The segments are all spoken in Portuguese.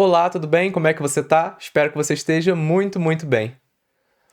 Olá, tudo bem? Como é que você tá? Espero que você esteja muito bem.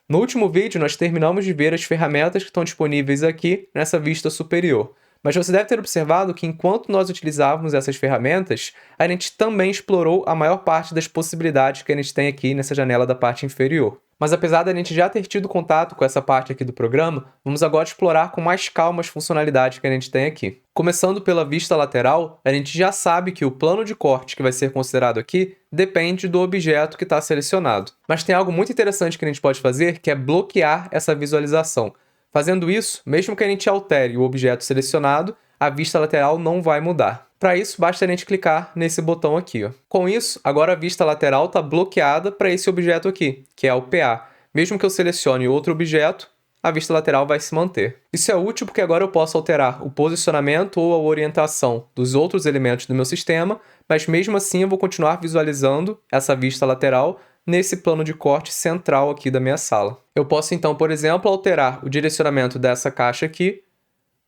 No último vídeo, nós terminamos de ver as ferramentas que estão disponíveis aqui nessa vista superior. Mas você deve ter observado que enquanto nós utilizávamos essas ferramentas, a gente também explorou a maior parte das possibilidades que a gente tem aqui nessa janela da parte inferior. Mas apesar da gente já ter tido contato com essa parte aqui do programa, vamos agora explorar com mais calma as funcionalidades que a gente tem aqui. Começando pela vista lateral, a gente já sabe que o plano de corte que vai ser considerado aqui depende do objeto que está selecionado. Mas tem algo muito interessante que a gente pode fazer, que é bloquear essa visualização. Fazendo isso, mesmo que a gente altere o objeto selecionado, a vista lateral não vai mudar. Para isso, basta a gente clicar nesse botão aqui. Com isso, agora a vista lateral está bloqueada para esse objeto aqui, que é o PA. Mesmo que eu selecione outro objeto, a vista lateral vai se manter. Isso é útil porque agora eu posso alterar o posicionamento ou a orientação dos outros elementos do meu sistema, mas mesmo assim eu vou continuar visualizando essa vista lateral nesse plano de corte central aqui da minha sala. Eu posso então, por exemplo, alterar o direcionamento dessa caixa aqui,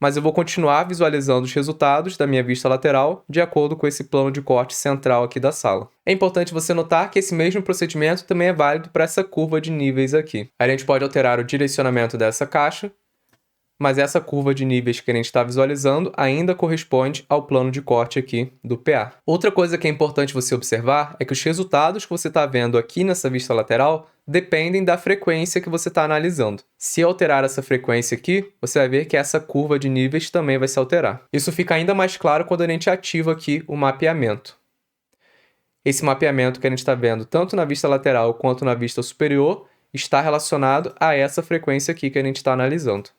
mas eu vou continuar visualizando os resultados da minha vista lateral de acordo com esse plano de corte central aqui da sala. É importante você notar que esse mesmo procedimento também é válido para essa curva de níveis aqui. A gente pode alterar o direcionamento dessa caixa, mas essa curva de níveis que a gente está visualizando ainda corresponde ao plano de corte aqui do PA. Outra coisa que é importante você observar é que os resultados que você está vendo aqui nessa vista lateral dependem da frequência que você está analisando. Se alterar essa frequência aqui, você vai ver que essa curva de níveis também vai se alterar. Isso fica ainda mais claro quando a gente ativa aqui o mapeamento. Esse mapeamento que a gente está vendo tanto na vista lateral quanto na vista superior está relacionado a essa frequência aqui que a gente está analisando.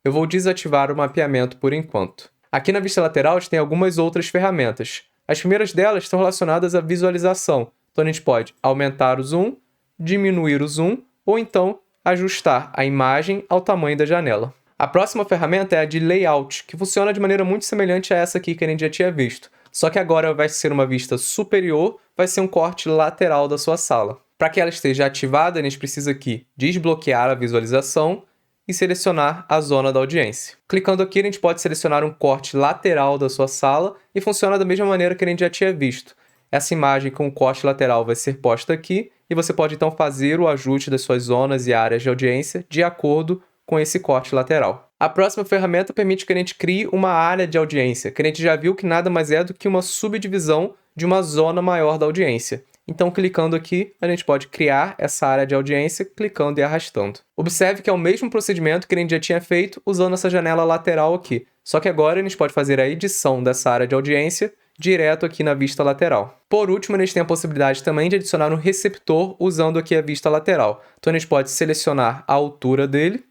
Eu vou desativar o mapeamento por enquanto. Aqui na vista lateral a gente tem algumas outras ferramentas. As primeiras delas estão relacionadas à visualização. Então a gente pode aumentar o zoom, diminuir o zoom ou então ajustar a imagem ao tamanho da janela. A próxima ferramenta é a de Layout, que funciona de maneira muito semelhante a essa aqui que a gente já tinha visto. Só que agora vai ser uma vista superior, vai ser um corte lateral da sua sala. Para que ela esteja ativada, a gente precisa aqui desbloquear a visualização e selecionar a zona da audiência. Clicando aqui, a gente pode selecionar um corte lateral da sua sala e funciona da mesma maneira que a gente já tinha visto. Essa imagem com o corte lateral vai ser posta aqui e você pode então fazer o ajuste das suas zonas e áreas de audiência de acordo com esse corte lateral. A próxima ferramenta permite que a gente crie uma área de audiência, que a gente já viu que nada mais é do que uma subdivisão de uma zona maior da audiência. Então, clicando aqui, a gente pode criar essa área de audiência clicando e arrastando. Observe que é o mesmo procedimento que a gente já tinha feito usando essa janela lateral aqui. Só que agora a gente pode fazer a edição dessa área de audiência direto aqui na vista lateral. Por último, a gente tem a possibilidade também de adicionar um receptor usando aqui a vista lateral. Então, a gente pode selecionar a altura dele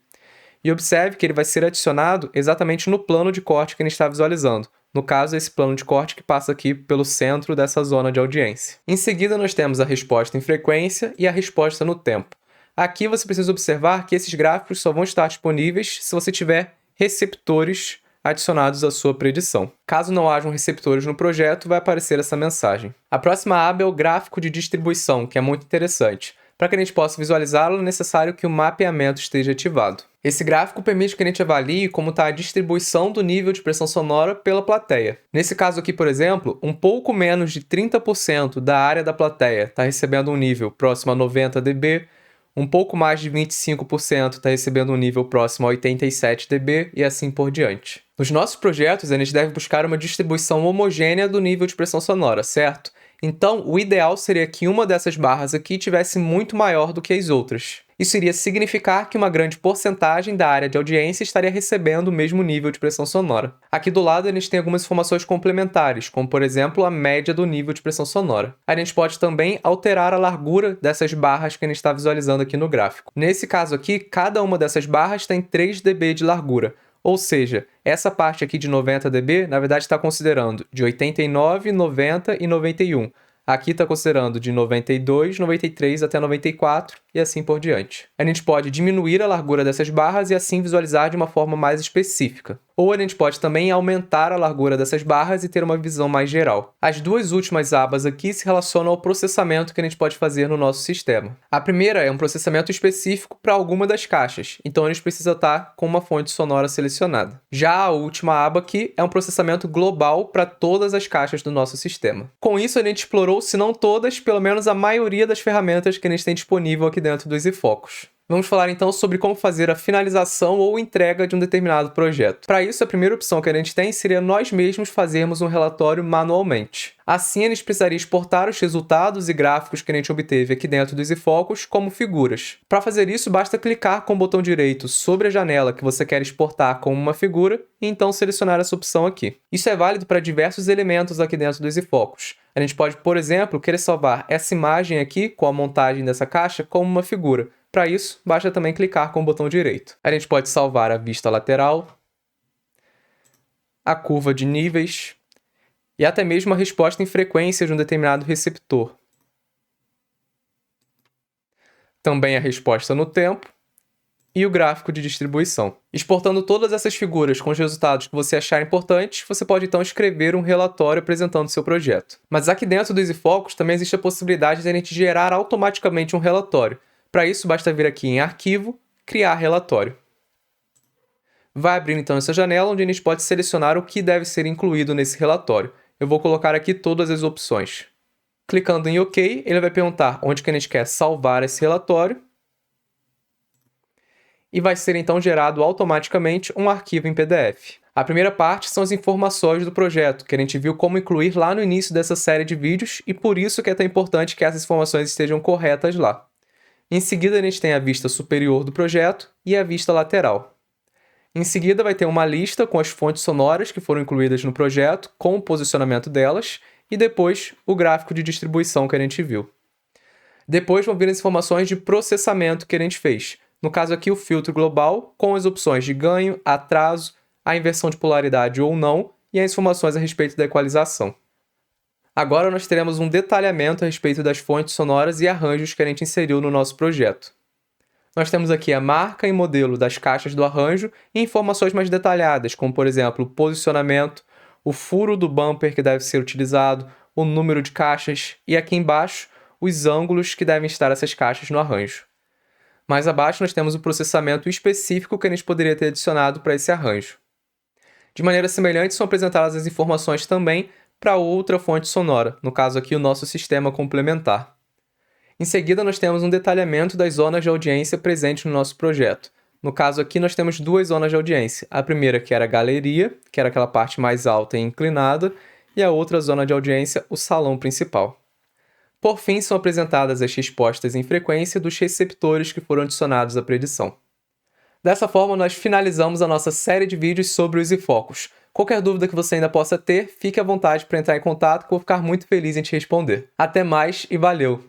e observe que ele vai ser adicionado exatamente no plano de corte que a gente está visualizando. No caso, esse plano de corte que passa aqui pelo centro dessa zona de audiência. Em seguida, nós temos a resposta em frequência e a resposta no tempo. Aqui você precisa observar que esses gráficos só vão estar disponíveis se você tiver receptores adicionados à sua predição. Caso não hajam receptores no projeto, vai aparecer essa mensagem. A próxima aba é o gráfico de distribuição, que é muito interessante. Para que a gente possa visualizá-lo, é necessário que o mapeamento esteja ativado. Esse gráfico permite que a gente avalie como está a distribuição do nível de pressão sonora pela plateia. Nesse caso aqui, por exemplo, um pouco menos de 30% da área da plateia está recebendo um nível próximo a 90 dB, um pouco mais de 25% está recebendo um nível próximo a 87 dB e assim por diante. Nos nossos projetos, a gente deve buscar uma distribuição homogênea do nível de pressão sonora, certo? Então, o ideal seria que uma dessas barras aqui tivesse muito maior do que as outras. Isso iria significar que uma grande porcentagem da área de audiência estaria recebendo o mesmo nível de pressão sonora. Aqui do lado, a gente tem algumas informações complementares, como, por exemplo, a média do nível de pressão sonora. A gente pode também alterar a largura dessas barras que a gente está visualizando aqui no gráfico. Nesse caso aqui, cada uma dessas barras tem 3 dB de largura. Ou seja, essa parte aqui de 90 dB, na verdade, está considerando de 89, 90 e 91. Aqui está considerando de 92, 93 até 94 e assim por diante. A gente pode diminuir a largura dessas barras e assim visualizar de uma forma mais específica. Ou a gente pode também aumentar a largura dessas barras e ter uma visão mais geral. As duas últimas abas aqui se relacionam ao processamento que a gente pode fazer no nosso sistema. A primeira é um processamento específico para alguma das caixas, então a gente precisa estar com uma fonte sonora selecionada. Já a última aba aqui é um processamento global para todas as caixas do nosso sistema. Com isso, a gente explorou, se não todas, pelo menos a maioria das ferramentas que a gente tem disponível aqui dentro do EasyFocus. Vamos falar então sobre como fazer a finalização ou entrega de um determinado projeto. Para isso, a primeira opção que a gente tem seria nós mesmos fazermos um relatório manualmente. Assim, a gente precisaria exportar os resultados e gráficos que a gente obteve aqui dentro do EasyFocus como figuras. Para fazer isso, basta clicar com o botão direito sobre a janela que você quer exportar como uma figura e então selecionar essa opção aqui. Isso é válido para diversos elementos aqui dentro do EasyFocus. A gente pode, por exemplo, querer salvar essa imagem aqui com a montagem dessa caixa como uma figura. Para isso, basta também clicar com o botão direito. A gente pode salvar a vista lateral, a curva de níveis e até mesmo a resposta em frequência de um determinado receptor. Também a resposta no tempo e o gráfico de distribuição. Exportando todas essas figuras com os resultados que você achar importantes, você pode então escrever um relatório apresentando seu projeto. Mas aqui dentro do EasyFocus também existe a possibilidade de a gente gerar automaticamente um relatório. Para isso, basta vir aqui em Arquivo, Criar Relatório. Vai abrir então essa janela onde a gente pode selecionar o que deve ser incluído nesse relatório. Eu vou colocar aqui todas as opções. Clicando em OK, ele vai perguntar onde que a gente quer salvar esse relatório. E vai ser então gerado automaticamente um arquivo em PDF. A primeira parte são as informações do projeto, que a gente viu como incluir lá no início dessa série de vídeos e por isso que é tão importante que essas informações estejam corretas lá. Em seguida, a gente tem a vista superior do projeto e a vista lateral. Em seguida, vai ter uma lista com as fontes sonoras que foram incluídas no projeto, com o posicionamento delas, e depois o gráfico de distribuição que a gente viu. Depois vão vir as informações de processamento que a gente fez. No caso aqui, o filtro global, com as opções de ganho, atraso, a inversão de polaridade ou não, e as informações a respeito da equalização. Agora nós teremos um detalhamento a respeito das fontes sonoras e arranjos que a gente inseriu no nosso projeto. Nós temos aqui a marca e modelo das caixas do arranjo e informações mais detalhadas, como por exemplo o posicionamento, o furo do bumper que deve ser utilizado, o número de caixas e aqui embaixo os ângulos que devem estar essas caixas no arranjo. Mais abaixo nós temos o processamento específico que a gente poderia ter adicionado para esse arranjo. De maneira semelhante são apresentadas as informações também para outra fonte sonora, no caso aqui o nosso sistema complementar. Em seguida, nós temos um detalhamento das zonas de audiência presentes no nosso projeto. No caso aqui, nós temos duas zonas de audiência. A primeira, que era a galeria, que era aquela parte mais alta e inclinada, e a outra zona de audiência, o salão principal. Por fim, são apresentadas as respostas em frequência dos receptores que foram adicionados à predição. Dessa forma, nós finalizamos a nossa série de vídeos sobre o EasyFocus. Qualquer dúvida que você ainda possa ter, fique à vontade para entrar em contato que eu vou ficar muito feliz em te responder. Até mais e valeu!